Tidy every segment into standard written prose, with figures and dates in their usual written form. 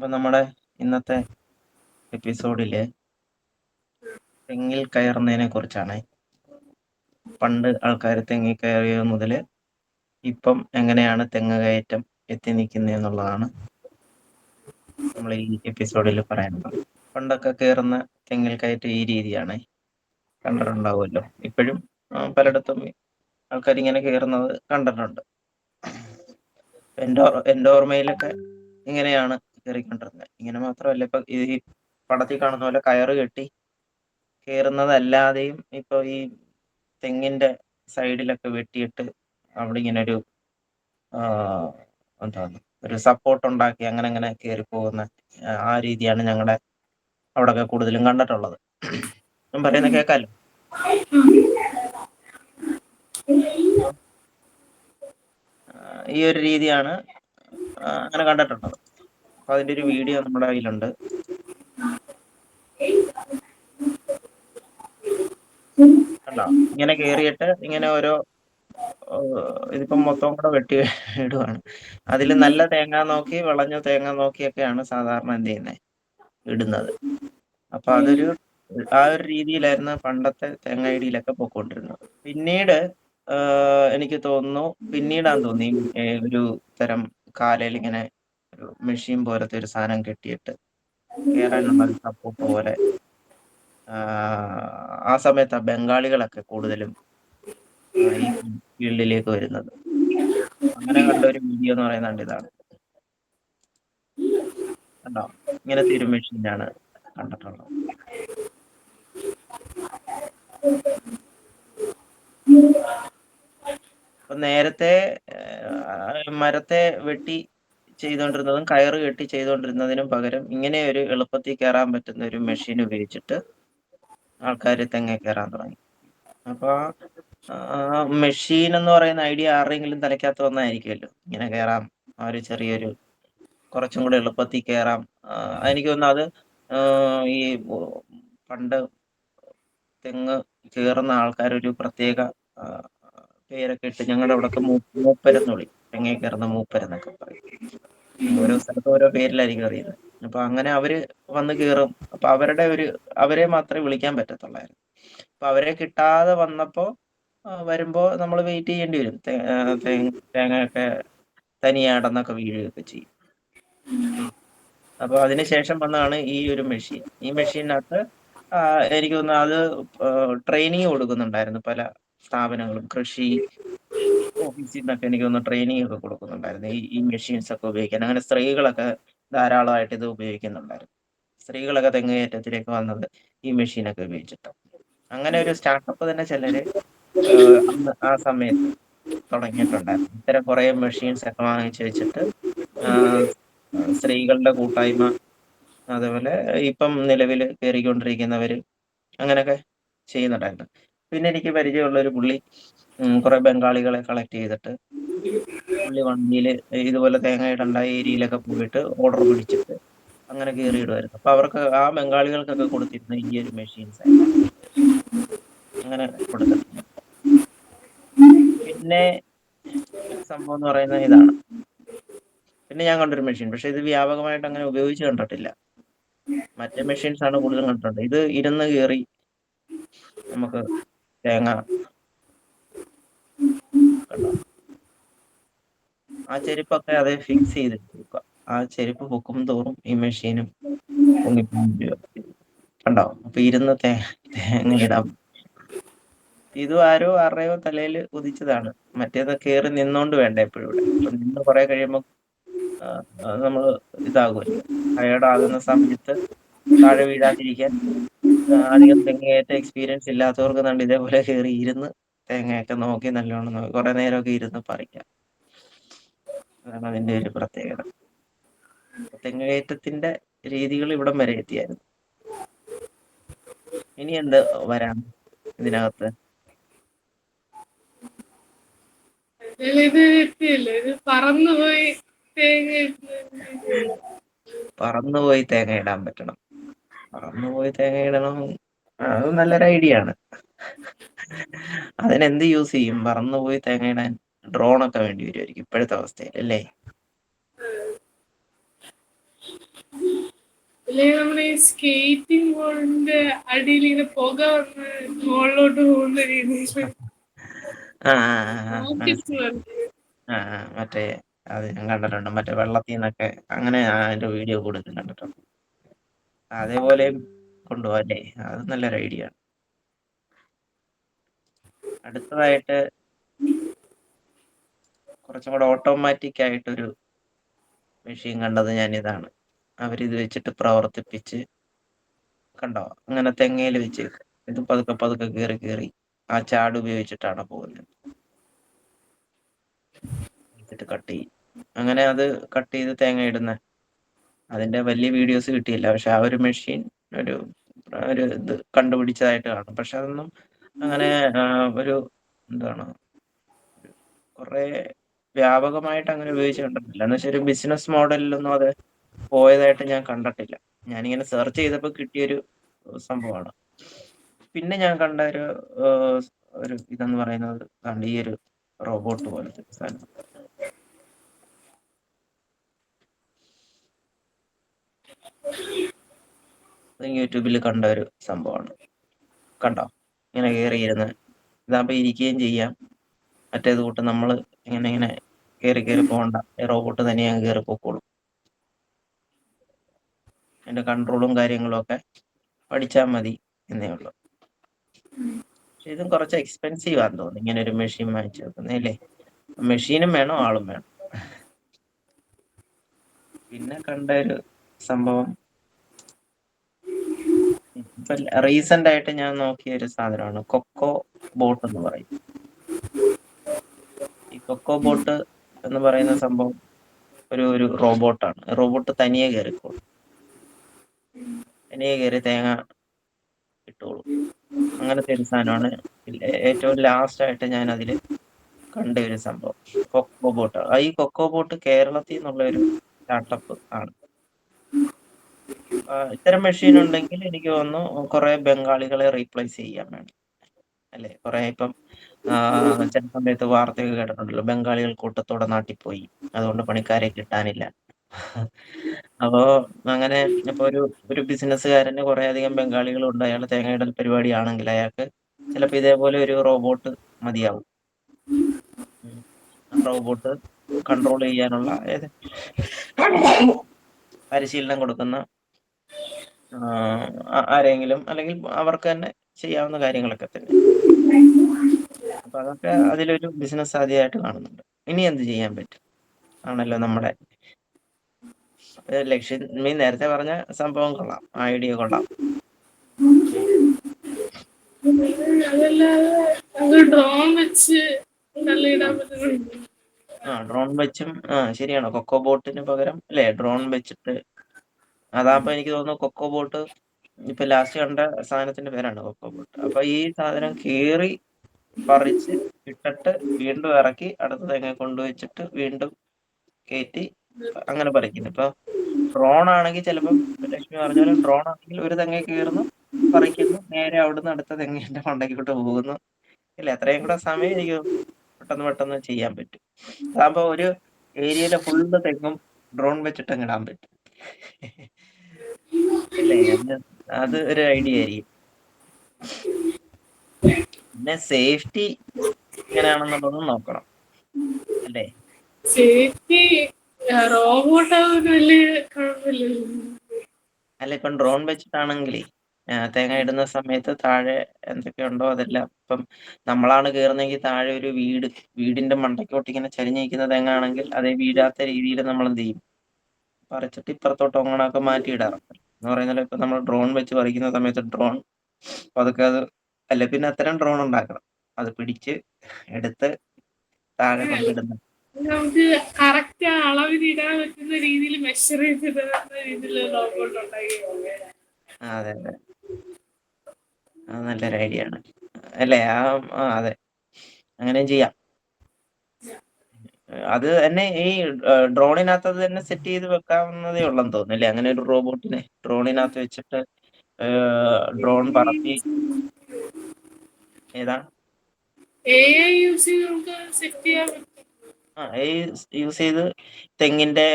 അപ്പൊ നമ്മുടെ ഇന്നത്തെ എപ്പിസോഡില് തെങ്ങിൽ കയറുന്നതിനെ കുറിച്ചാണ്. പണ്ട് ആൾക്കാർ തെങ്ങിൽ കയറിയത് മുതല് ഇപ്പം എങ്ങനെയാണ് തെങ്ങ് കയറ്റം എത്തി നിൽക്കുന്നത് എന്നുള്ളതാണ് നമ്മൾ ഈ എപ്പിസോഡിൽ പറയുന്നത്. പണ്ടൊക്കെ കയറുന്ന തെങ്ങിൽ കയറ്റം ഈ രീതിയാണ്. കണ്ടിട്ടുണ്ടാവുമല്ലോ. ഇപ്പോഴും പലയിടത്തും ആൾക്കാർ ഇങ്ങനെ കയറുന്നത് കണ്ടിട്ടുണ്ട്. എൻ്റെ ഓർമ്മയിലൊക്കെ ഇങ്ങനെയാണ് കയറിക്കൊണ്ടിരുന്നത്. ഇങ്ങനെ മാത്രമല്ല, ഇപ്പൊ ഈ പടത്തിൽ കാണുന്ന പോലെ കയറ് കെട്ടി കയറുന്നതല്ലാതെയും ഇപ്പൊ ഈ തെങ്ങിന്റെ സൈഡിലൊക്കെ വെട്ടിയിട്ട് അവിടെ ഇങ്ങനെ ഒരു എന്താണ് ഒരു സപ്പോർട്ട് ഉണ്ടാക്കി അങ്ങനെ അങ്ങനെ കയറി പോകുന്ന ആ രീതിയാണ് ഞങ്ങളുടെ അവിടെയൊക്കെ കൂടുതലും കണ്ടിട്ടുള്ളത്. ഞാൻ പറയുന്ന കേൾക്കാലോ. ഈ ഒരു രീതിയാണ് അങ്ങനെ കണ്ടിട്ടുള്ളത്. അപ്പൊ അതിന്റെ ഒരു വീഡിയോ നമ്മുടെ കയ്യിലുണ്ട്. കണ്ടോ? ഇങ്ങനെ കേറിയിട്ട് ഇങ്ങനെ ഓരോ ഇതിപ്പം മൊത്തം കൂടെ വെട്ടി ഇടുവാണ്. അതിൽ നല്ല തേങ്ങ നോക്കി വിളഞ്ഞ തേങ്ങ നോക്കിയൊക്കെയാണ് സാധാരണ എന്ത് ചെയ്യുന്നത്, ഇടുന്നത്. അപ്പൊ അതൊരു ആ ഒരു രീതിയിലായിരുന്നു പണ്ടത്തെ തേങ്ങ ഇടിയിലൊക്കെ പൊക്കോണ്ടിരുന്നത്. പിന്നീട് എനിക്ക് തോന്നുന്നു, പിന്നീടാന്ന് തോന്നി ഒരു തരം കാലയിൽ ഇങ്ങനെ ഒരു മെഷീൻ പോലത്തെ ഒരു സാധനം കെട്ടിയിട്ട് കേറാനുള്ള ഒരു സപ്പോർട്ട് പോലെ ആ സമയത്താ ബംഗാളികളൊക്കെ കൂടുതലും ഈ ഫീൽഡിലേക്ക് വരുന്നത്. അങ്ങനെ കണ്ട ഒരു വീഡിയോ എന്ന് പറയുന്നത് ഇതാണ്. കണ്ടോ? ഇങ്ങനത്തെ ഒരു മെഷീനാണ് കണ്ടിട്ടുള്ളത്. അപ്പൊ നേരത്തെ മരത്തെ വെട്ടി ചെയ്തുകൊണ്ടിരുന്നതും കയറ് കെട്ടി ചെയ്തുകൊണ്ടിരുന്നതിനും പകരം ഇങ്ങനെ ഒരു എളുപ്പത്തിൽ കയറാൻ പറ്റുന്ന ഒരു മെഷീൻ ഉപയോഗിച്ചിട്ട് ആൾക്കാർ തെങ്ങേ കയറാൻ തുടങ്ങി. അപ്പൊ മെഷീൻ എന്ന് പറയുന്ന ഐഡിയ ആരുടെയെങ്കിലും തലയ്ക്കകത്ത് വന്നായിരിക്കുമല്ലോ. ഇങ്ങനെ കയറാം, ആ ഒരു ചെറിയൊരു കുറച്ചും കൂടെ എളുപ്പത്തിൽ കയറാം. എനിക്ക് തോന്നുന്നു അത് ഈ പണ്ട് തെങ്ങ് കയറുന്ന ആൾക്കാരൊരു പ്രത്യേക പേരൊക്കെ ഇട്ട് ഞങ്ങളുടെ അവിടെയൊക്കെ മൂപ്പരെന്ന് വിളിക്കും. തെങ്ങേ കയറുന്ന മൂപ്പരെന്നൊക്കെ പറയും. ഓരോ സ്ഥലത്തും ഓരോ പേരിലായിരിക്കും അറിയുന്നത്. അപ്പൊ അങ്ങനെ അവര് വന്ന് കയറും. അപ്പൊ അവരെ മാത്രമേ വിളിക്കാൻ പറ്റത്തുള്ളായിരുന്നു. അപ്പൊ അവരെ കിട്ടാതെ വന്നപ്പോ വരുമ്പോ നമ്മൾ വെയിറ്റ് ചെയ്യേണ്ടി വരും. തേങ്ങയൊക്കെ തനിയെ അടന്നൊക്കെ വീഴുകയൊക്കെ ചെയ്യും. അപ്പൊ അതിനുശേഷം വന്നതാണ് ഈ ഒരു മെഷീൻ. ഈ മെഷീനകത്ത് എനിക്ക് തോന്നുന്നു അത് ട്രെയിനിങ് കൊടുക്കുന്നുണ്ടായിരുന്നു പല സ്ഥാപനങ്ങളും. കൃഷി ഓഫീസിൽ നിന്നൊക്കെ എനിക്ക് തോന്നുന്നു ട്രെയിനിങ് ഒക്കെ കൊടുക്കുന്നുണ്ടായിരുന്നു ഈ മെഷീൻസ് ഒക്കെ ഉപയോഗിക്കാൻ. അങ്ങനെ സ്ത്രീകളൊക്കെ ധാരാളമായിട്ട് ഇത് ഉപയോഗിക്കുന്നുണ്ടായിരുന്നു. സ്ത്രീകളൊക്കെ തെങ്ങുകയറ്റത്തിലേക്ക് വന്നത് ഈ മെഷീനൊക്കെ ഉപയോഗിച്ചിട്ട്. അങ്ങനെ ഒരു സ്റ്റാർട്ടപ്പ് തന്നെ ചിലര് അന്ന് ആ സമയത്ത് തുടങ്ങിയിട്ടുണ്ടായിരുന്നു. ഇത്തരം കുറെ മെഷീൻസ് ഒക്കെ വാങ്ങിച്ചു വെച്ചിട്ട് സ്ത്രീകളുടെ കൂട്ടായ്മ, അതേപോലെ ഇപ്പം നിലവിൽ കയറിക്കൊണ്ടിരിക്കുന്നവര് അങ്ങനെയൊക്കെ ചെയ്യുന്നുണ്ടായിരുന്നു. പിന്നെ എനിക്ക് പരിചയമുള്ള ഒരു പുള്ളി കുറെ ബംഗാളികളെ കളക്ട് ചെയ്തിട്ട് പുള്ളി വണ്ടിയിൽ ഇതുപോലെ തേങ്ങ ഇടേണ്ട ഏരിയയിലൊക്കെ പോയിട്ട് ഓർഡർ പിടിച്ചിട്ട് അങ്ങനെ കയറിയിടുമായിരുന്നു. അപ്പൊ അവർക്ക് ആ ബംഗാളികൾക്കൊക്കെ കൊടുത്തിരുന്ന ഈ ഒരു മെഷീൻസ് ആയിരുന്നു. അങ്ങനെ കൊടുത്തിട്ടുണ്ട്. പിന്നെ ഒരു സംഭവം എന്ന് പറയുന്നത് ഇതാണ്. പിന്നെ ഞാൻ കണ്ടൊരു മെഷീൻ, പക്ഷെ ഇത് വ്യാപകമായിട്ട് അങ്ങനെ ഉപയോഗിച്ച് കണ്ടിട്ടില്ല. മറ്റേ മെഷീൻസ് ആണ് കൂടുതലും കണ്ടിട്ടുണ്ട്. ഇത് ഇരുന്ന് കയറി നമുക്ക് തേങ്ങ, കണ്ടോ, ആ ചെരുപ്പൊക്കെ അത് ഫിക്സ് ചെയ്ത് വെക്കുക. ആ ചെരുപ്പ് പൊക്കും തോറും ഈ മെഷീനും പൊങ്ങിപ്പോകും. കണ്ടോ? അപ്പൊ ഇരുന്ന് തേങ്ങ ഇടാം. ഇതും ആരുടെയോ തലയിൽ ഉദിച്ചതാണ്. മറ്റേത് കയറി നിന്നോണ്ട് വേണ്ട എപ്പോഴും ഇവിടെ. അപ്പൊ നിന്ന് കുറെ കഴിയുമ്പോൾ നമ്മൾ ഇതാകുമല്ലോ. ടയേർഡാകുന്ന സമയത്ത് താഴെ വീഴാതിരിക്കാൻ അധികം തെങ്ങേറ്റ എക്സ്പീരിയൻസ് ഇല്ലാത്തവർക്ക് കണ്ട് ഇതേപോലെ കയറി ഇരുന്ന് തേങ്ങയൊക്കെ നോക്കി നല്ലോണം നോക്കി കുറെ നേരമൊക്കെ ഇരുന്ന് പറിക്കാം. അതാണ് അതിന്റെ ഒരു പ്രത്യേകത. തെങ്ങുകയറ്റത്തിന്റെ രീതികൾ ഇവിടം വരെ എത്തിയായിരുന്നു. ഇനി എന്ത് വരാം ഇതിനകത്ത്? ഇത് എത്തിയല്ലേ, ഇത് പറന്നുപോയി തേങ്ങ പറന്നുപോയി തേങ്ങ ഇടാൻ പറ്റണം. പറന്നുപോയി തേങ്ങ ഇടണം, അത് നല്ലൊരു ഐഡിയ ആണ്. അതിനെന്ത് യൂസ് ചെയ്യും? പറന്നുപോയി തേങ്ങ ഇടാൻ ഡ്രോണൊക്കെ വേണ്ടി വരുമായിരിക്കും ഇപ്പോഴത്തെ അവസ്ഥയിൽ, അല്ലേ? അല്ലെ നമ്മുടെ ഈ സ്കേറ്റിംഗ് ബോർഡിന്റെ അടിയിൽ ഇങ്ങനെ പുക വന്ന് മുകളിലോട്ട് പോകുന്ന രീതിയിൽ ആ ആ ആ, റോക്കറ്റ് മനസ്സിലായി. വർക്ക്. മറ്റേ അത് ഞാൻ കണ്ടിട്ടുണ്ട്. മറ്റേ വെള്ളത്തിൽ നിന്നൊക്കെ അങ്ങനെ അതിന്റെ വീഡിയോ കൂടുതൽ കണ്ടിട്ടുണ്ട്. അതേപോലെയും കൊണ്ടുപോകാം അല്ലേ? അത് നല്ലൊരു ഐഡിയ ആണ്. അടുത്തതായിട്ട് കുറച്ചും കൂടെ ഓട്ടോമാറ്റിക് ആയിട്ടൊരു മെഷീൻ കണ്ടത് ഞാൻ ഇതാണ്. അവരിത് വെച്ചിട്ട് പ്രവർത്തിപ്പിച്ച് കണ്ടോ? അങ്ങനെ തെങ്ങയിൽ വെച്ച് ഇത് പതുക്കെ പതുക്കെ കയറി കയറി ആ ചാട് ഉപയോഗിച്ചിട്ടാണ് പോകുന്നത്. എന്നിട്ട് കട്ട് ചെയ്യും. അങ്ങനെ അത് കട്ട് ചെയ്ത് തേങ്ങ ഇടുന്ന അതിന്റെ വലിയ വീഡിയോസ് കിട്ടിയില്ല. പക്ഷെ ആ ഒരു മെഷീൻ ഒരു ഒരു ഇത് കണ്ടുപിടിച്ചതായിട്ട് കാണും. പക്ഷെ അതൊന്നും അങ്ങനെ ഒരു എന്താണ് കുറെ വ്യാപകമായിട്ട് അങ്ങനെ ഉപയോഗിച്ച് കണ്ടിട്ടില്ല. എന്നുവെച്ചാൽ ഒരു ബിസിനസ് മോഡലിലൊന്നും അത് പോയതായിട്ട് ഞാൻ കണ്ടിട്ടില്ല. ഞാനിങ്ങനെ സെർച്ച് ചെയ്തപ്പോൾ കിട്ടിയൊരു സംഭവമാണ്. പിന്നെ ഞാൻ കണ്ട ഏഹ്, ഒരു ഇതെന്ന് പറയുന്നത് ദാണ്ട് ഈ ഒരു റോബോട്ട് പോലത്തെ ഒരു സാധനം. അത് യൂട്യൂബിൽ കണ്ട ഒരു സംഭവമാണ്. കണ്ടോ? ഇങ്ങനെ കയറിയിരുന്ന് ഇതാകുമ്പോ ഇരിക്കുകയും ചെയ്യാം. മറ്റേത് കൂട്ട് നമ്മള് ഇങ്ങനെ ഇങ്ങനെ കയറി കയറി പോകണ്ട. റോബോട്ട് തനിയെ അങ്ങ് കയറി പൊക്കോളും. അതിന്റെ കൺട്രോളും കാര്യങ്ങളും ഒക്കെ പഠിച്ചാൽ മതി എന്നേ ഉള്ളൂ. പക്ഷെ ഇതും കുറച്ച് എക്സ്പെൻസീവ് ആണെന്ന് തോന്നുന്നു. ഇങ്ങനെ ഒരു മെഷീൻ വാങ്ങിച്ചു വെക്കുന്നല്ലേ? മെഷീനും വേണം, ആളും വേണം. പിന്നെ കണ്ട ഒരു സംഭവം ഇപ്പൊ റീസെന്റ് ആയിട്ട് ഞാൻ നോക്കിയ ഒരു സാധനമാണ് കൊക്കോ ബോട്ട് എന്ന് പറയും. ഈ കൊക്കോ ബോട്ട് എന്ന് പറയുന്ന സംഭവം ഒരു റോബോട്ടാണ്. റോബോട്ട് തനിയെ കയറിക്കോളും. തനിയെ കയറി തേങ്ങ ഇട്ടോളും. അങ്ങനത്തെ ഒരു സാധനമാണ് ഏറ്റവും ലാസ്റ്റ് ആയിട്ട് ഞാൻ അതില് കണ്ട ഒരു സംഭവം. Coco boat. ഈ കൊക്കോ ബോട്ട് കേരളത്തിൽ നിന്നുള്ള ഒരു സ്റ്റാർട്ടപ്പ് ആണ്. ഇത്തരം മെഷീൻ ഉണ്ടെങ്കിൽ എനിക്ക് തോന്നുന്നു കുറെ ബംഗാളികളെ റീപ്ലേസ് ചെയ്യാൻ വേണം അല്ലെ? കുറെ ഇപ്പം ചില സമയത്ത് വാർത്തയൊക്കെ കേട്ടിട്ടുണ്ടല്ലോ, ബംഗാളികൾ കൂട്ടത്തോടെ നാട്ടിൽ പോയി, അതുകൊണ്ട് പണിക്കാരെ കിട്ടാനില്ല. അപ്പോ അങ്ങനെ ഇപ്പൊ ഒരു ബിസിനസ്സുകാരന് കുറെ അധികം ബംഗാളികളുണ്ട്, അയാൾ തേങ്ങയിടൽ പരിപാടിയാണെങ്കിൽ അയാൾക്ക് ചിലപ്പോൾ ഇതേപോലെ ഒരു റോബോട്ട് മതിയാവും. ഉം. ആ റോബോട്ട് കൺട്രോൾ ചെയ്യാനുള്ള പരിശീലനം കൊടുക്കുന്ന ആരെങ്കിലും അല്ലെങ്കിൽ അവർക്ക് തന്നെ ചെയ്യാവുന്ന കാര്യങ്ങളൊക്കെ തന്നെ. അപ്പൊ അതൊക്കെ അതിലൊരു ബിസിനസ് സാധ്യതയായിട്ട് കാണുന്നുണ്ട്. ഇനി എന്ത് ചെയ്യാൻ പറ്റും ആണല്ലോ നമ്മുടെ ലക്ഷ്മി നേരത്തെ പറഞ്ഞ സംഭവം കൊള്ളാം, ഐഡിയ കൊള്ളാം. അതല്ലാതെ അത് ഡ്രോൺ വെച്ച് തള്ളിയിടാൻ ആ പറ്റുന്നുണ്ട്. ഡ്രോൺ വെച്ചും ശരിയാണ്. കൊക്കോ ബോട്ടിന് പകരം അല്ലേ ഡ്രോൺ വെച്ചിട്ട് അതാകുമ്പോ എനിക്ക് തോന്നുന്നു കൊക്കോ ബോട്ട് ഇപ്പൊ ലാസ്റ്റ് കണ്ട സാധനത്തിന്റെ പേരാണ് കൊക്കോ ബോട്ട്. അപ്പൊ ഈ സാധനം കേറി പറിച്ച് ഇട്ടിട്ട് വീണ്ടും ഇറക്കി അടുത്ത തെങ്ങ കൊണ്ടുവച്ചിട്ട് വീണ്ടും കയറ്റി അങ്ങനെ പറിക്കുന്നു. ഇപ്പൊ ഡ്രോൺ ആണെങ്കിൽ ചിലപ്പം ലക്ഷ്മി പറഞ്ഞ പോലെ ഡ്രോൺ ആണെങ്കിൽ ഒരു തെങ്ങ കയറുന്നു, പറിക്കുന്നു, നേരെ അവിടുന്ന് അടുത്ത തെങ്ങിന്റെ മണ്ടയ്ക്കോട്ട് പോകുന്നു. ഇല്ല എത്രയും കൂടെ സമയം എനിക്ക് പെട്ടെന്ന് പെട്ടെന്ന് ചെയ്യാൻ പറ്റും. അതാകുമ്പോ ഒരു ഏരിയയിലെ ഫുള്ള് തെങ്ങും ഡ്രോൺ വെച്ചിട്ട് അങ്ങ് ഇടാൻ പറ്റും. അല്ലേ? അത് ഒരു ഐഡിയ ആയിരിക്കും. പിന്നെ സേഫ്റ്റി എങ്ങനെയാണെന്നുള്ളതും നോക്കണം അല്ലേ? സേഫ്റ്റി റോബോട്ട് ആവുന്ന വലിയ കുഴപ്പമില്ലല്ലോ. അല്ല ഇപ്പം ഡ്രോൺ വെച്ചിട്ടാണെങ്കിലേ തേങ്ങ ഇടുന്ന സമയത്ത് താഴെ എന്തൊക്കെയുണ്ടോ അതെല്ലാം ഇപ്പം നമ്മളാണ് കേറുന്നെങ്കിൽ താഴെ ഒരു വീടിന്റെ മണ്ടയ്ക്കോട്ട് ഇങ്ങനെ ചരിഞ്ഞ് നിൽക്കുന്ന തെങ്ങ് ആണെങ്കിൽ അതേ വീഴാത്ത രീതിയിൽ നമ്മൾ എന്ത് ചെയ്യും, പറിച്ചിട്ട് ഇപ്പുറത്തോട്ട് അങ്ങോട്ടൊക്കെ മാറ്റിയിടാറുണ്ട്. എന്ന് പറയുന്നത് ഇപ്പൊ നമ്മൾ ഡ്രോൺ വെച്ച് പറിക്കുന്ന സമയത്ത് ഡ്രോൺ പതുക്കെ അത് അല്ല പിന്നെ അത്തരം ഡ്രോൺ ഉണ്ടാക്കണം. അത് പിടിച്ച് എടുത്ത് താഴെ അങ്ങനെയല്ല, കൊണ്ടിടുന്ന നമുക്ക് കറക്റ്റ് അളവിലിടാൻ പറ്റുന്ന രീതിയിൽ മെഷർ ചെയ്തിടുന്ന രീതിയിൽ റോബോട്ട് ഉണ്ടാക്കി. അതെ അതെ, അത് നല്ലൊരു ഐഡിയ ആണ് അല്ലേ? അതെ, അങ്ങനെയും ചെയ്യാം. അത് തന്നെ ഈ ഡ്രോണിനകത്ത് അത് തന്നെ സെറ്റ് ചെയ്ത് വെക്കാവുന്നതേ ഉള്ളെന്ന് തോന്നുന്നു അല്ലേ? അങ്ങനെ ഒരു റോബോട്ടിനെ ഡ്രോണിനകത്ത് വെച്ചിട്ട് ഡ്രോൺ പറത്തി ഏതാ AI യൂസ് ചെയ്ത് നമുക്ക് സെറ്റ് ചെയ്യാൻ പറ്റും. ഈ യൂസ് ചെയ്ത് തെങ്ങിന്റെ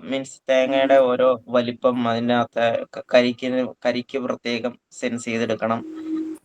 മീൻസ് തേങ്ങയുടെ ഓരോ വലിപ്പം അതിനകത്തെ കരിക്ക് പ്രത്യേകം സെൻസ് ചെയ്തെടുക്കണം.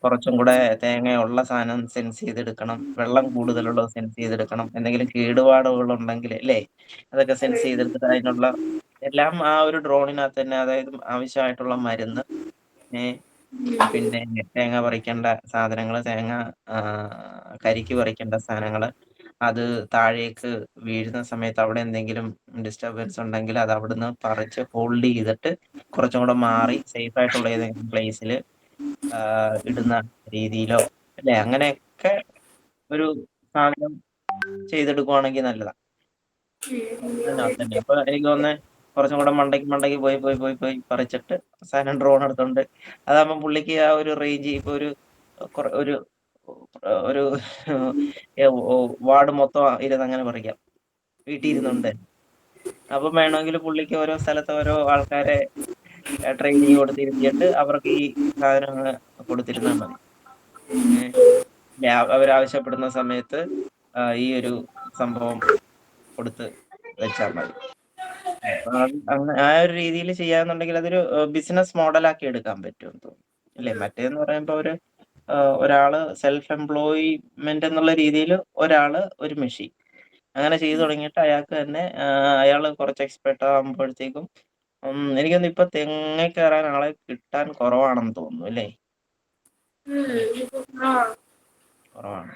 കുറച്ചും കൂടെ തേങ്ങയുള്ള സാധനം സെൻസ് ചെയ്തെടുക്കണം. വെള്ളം കൂടുതലുള്ളത് സെൻസ് ചെയ്തെടുക്കണം. എന്തെങ്കിലും കേടുപാടുകളുണ്ടെങ്കിൽ അല്ലേ? അതൊക്കെ സെൻസ് ചെയ്തെടുത്തിട്ട് അതിനുള്ള എല്ലാം ആ ഒരു ഡ്രോണിനകത്ത് തന്നെ, അതായത് ആവശ്യമായിട്ടുള്ള മരുന്ന്, പിന്നെ തേങ്ങ പറിക്കേണ്ട സാധനങ്ങള്, കരിക്ക് പറിക്കേണ്ട സാധനങ്ങള്, അത് താഴേക്ക് വീഴുന്ന സമയത്ത് അവിടെ എന്തെങ്കിലും ഡിസ്റ്റർബൻസ് ഉണ്ടെങ്കിൽ അത് അവിടുന്ന് പറിച്ച് ഹോൾഡ് ചെയ്തിട്ട് കുറച്ചും കൂടെ മാറി സേഫ് ആയിട്ടുള്ള ഏതെങ്കിലും പ്ലേസില് ഇടുന്ന രീതിയിലോ, അല്ലെ? അങ്ങനെയൊക്കെ ഒരു സാധനം ചെയ്തെടുക്കുവാണെങ്കിൽ നല്ലതാ. അതിനകത്ത് തന്നെ. അപ്പൊ എനിക്ക് തോന്നുന്നേ കുറച്ചും കൂടെ മണ്ടയ്ക്ക് പോയി പോയി പോയി പോയി പറിച്ചിട്ട് അവസാനം ഡ്രോൺ എടുത്തോണ്ട്, അതാകുമ്പോ പുള്ളിക്ക് ആ ഒരു റേഞ്ച് ഇപ്പൊ ഒരു ഒരു വാർഡ് മൊത്തം ഇരുന്ന് അങ്ങനെ പറിക്കാം, വീട്ടിൽ ഇരുന്നുണ്ട്. അപ്പം വേണമെങ്കിൽ പുള്ളിക്ക് ഓരോ സ്ഥലത്ത് ഓരോ ആൾക്കാരെ ട്രെയിനിങ് കൊടുത്തിരുത്തിയിട്ട് അവർക്ക് ഈ സാധനങ്ങൾ കൊടുത്തിരുന്നാൽ മതി. അവരാവശ്യപ്പെടുന്ന സമയത്ത് ഈ ഒരു സംഭവം കൊടുത്ത് വെച്ചാൽ മതി. അപ്പൊ ആ ഒരു രീതിയിൽ ചെയ്യാന്നുണ്ടെങ്കിൽ അതൊരു ബിസിനസ് മോഡലാക്കി എടുക്കാൻ പറ്റുമെന്ന് തോന്നുന്നു, അല്ലേ? മറ്റേന്ന് പറയുമ്പോ ഒരാള് സെൽഫ് എംപ്ലോയ്മെന്റ് എന്നുള്ള രീതിയിൽ ഒരാള് ഒരു മെഷീൻ അങ്ങനെ ചെയ്തു തുടങ്ങിയിട്ട് അയാൾക്ക് തന്നെ അയാള് കുറച്ച് എക്സ്പെർട്ട് ആകുമ്പോഴത്തേക്കും എനിക്ക് തോന്നുന്നു ഇപ്പൊ തെങ്ങേ കയറാൻ ആളെ കിട്ടാൻ കുറവാണെന്ന് തോന്നുന്നു, അല്ലേ? കുറവാണ്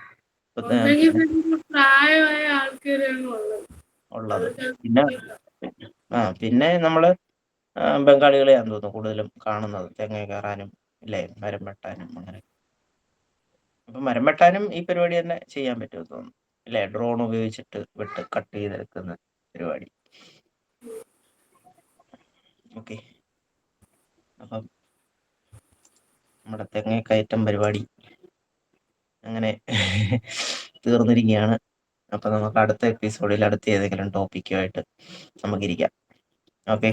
ഇപ്പൊ ഒന്നെങ്കിൽ പിന്നെ പ്രായമായ ആൾക്കാരാണ് ഉള്ളത്. ഉള്ളത്. അതൊക്കെ പിന്നെ പിന്നെ നമ്മള് ബംഗാളികളെയാന്ന് തോന്നുന്നു കൂടുതലും കാണുന്നത് തെങ്ങേ കയറാനും, ഇല്ലേ? മരം വെട്ടാനും അങ്ങനെ. അപ്പൊ മരം വെട്ടാനും ഈ പരിപാടി തന്നെ ചെയ്യാൻ പറ്റുമെന്ന് തോന്നുന്നു, അല്ലേ? ഡ്രോൺ ഉപയോഗിച്ചിട്ട് കട്ട് ചെയ്തെടുക്കുന്ന പരിപാടി. ഓക്കെ. അപ്പം നമ്മുടെ തെങ്ങേ കയറ്റം പരിപാടി അങ്ങനെ തീർന്നിരിക്കുകയാണ്. അപ്പൊ നമുക്ക് അടുത്ത എപ്പിസോഡിൽ അടുത്ത ഏതെങ്കിലും ടോപ്പിക്കുമായിട്ട് നമുക്കിരിക്കാം. ഓക്കെ.